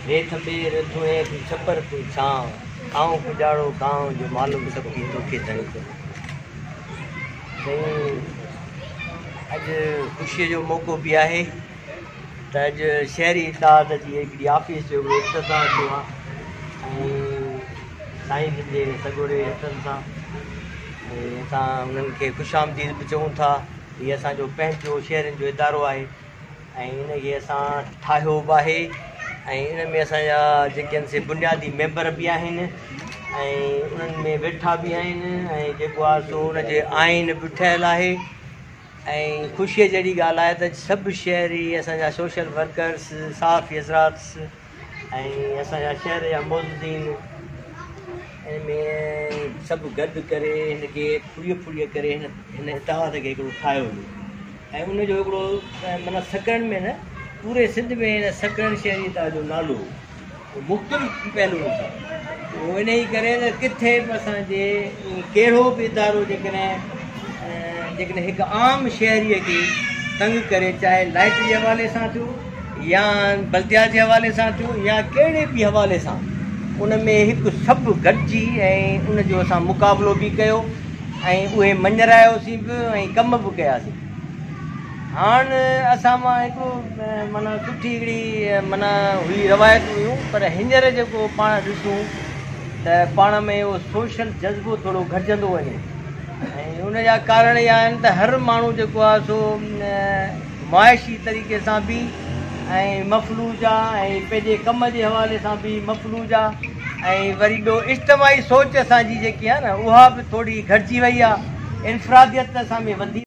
रेत बेर धुए तू छपर तू छांव खाऊं पुजाड़ो गांव जो मालूम सबकी तोखे धणी को अॼु ख़ुशीअ जो मौक़ो बि आहे त अॼु शहरी इत्तेहाद जी हिकिड़ी ऑफिस जो इफ़्तिताह थियो आहे ऐं साईं जे सॻोड़े हथनि सां असां उन्हनि खे ख़ुशि आमदीद बि चऊं था। हीअ असांजो पंहिंजो शहरनि जो इदारो आहे ऐं इनखे असां ठाहियो बि आहे ऐं इन में असांजा जेके आहिनि से बुनियादी मेंबर बि आहिनि ऐं उन्हनि में वेठा बि आहिनि ऐं जेको आहे सो उनजे आइन बि ठहियलु आहे ऐं ख़ुशीअ जहिड़ी ॻाल्हि आहे त सभु शहरी असांजा सोशल वर्कर्स साफ़ी हज़रात ऐं असांजा शहर जा मौजूदीन इन में सभु गॾु करे हिनखे फुड़ीअ करे हिन इत्तेहाद खे हिकिड़ो ठाहियो हुयो ऐं उनजो हिकिड़ो माना सकरनि में न पूरे सिंध में हिन सकरनि शहरी इत्तेहाद जो नालो मुख़्तलिफ़ पहलुनि सां उहो इन ई करे त किथे बि असांजे कहिड़ो बि इदारो जेकॾहिं हिकु आम शहरीअ खे तंग करे चाहे लाइट जे हवाले सां थियो या बल्दिया जे हवाले सां थियो या कहिड़े बि हवाले सां उन में हिकु सभु गॾिजी ऐं उनजो असां मुक़ाबिलो बि कयो ऐं उहे मञरायोसीं बि ऐं कम बि कयासीं। हाणे असां मां हिकिड़ो माना सुठी हिकिड़ी माना हुई रवायतूं हुयूं पर हींअर जेको पाण ॾिसूं त पाण में उहो सोशल जज़्बो थोरो घटिजंदो वञे ऐं उनजा कारण इहा आहिनि त हर माण्हू जेको आहे सो मुआशी तरीक़े सां बि ऐं मफ़लूज आहे ऐं पंहिंजे कम जे हवाले सां बि मफ़लूज आहे ऐं वरी ॿियो इज्तिमाही सोच असांजी जेकी आहे न उहा बि थोरी घटिजी वई आहे इनफ़रादियत असां में वधी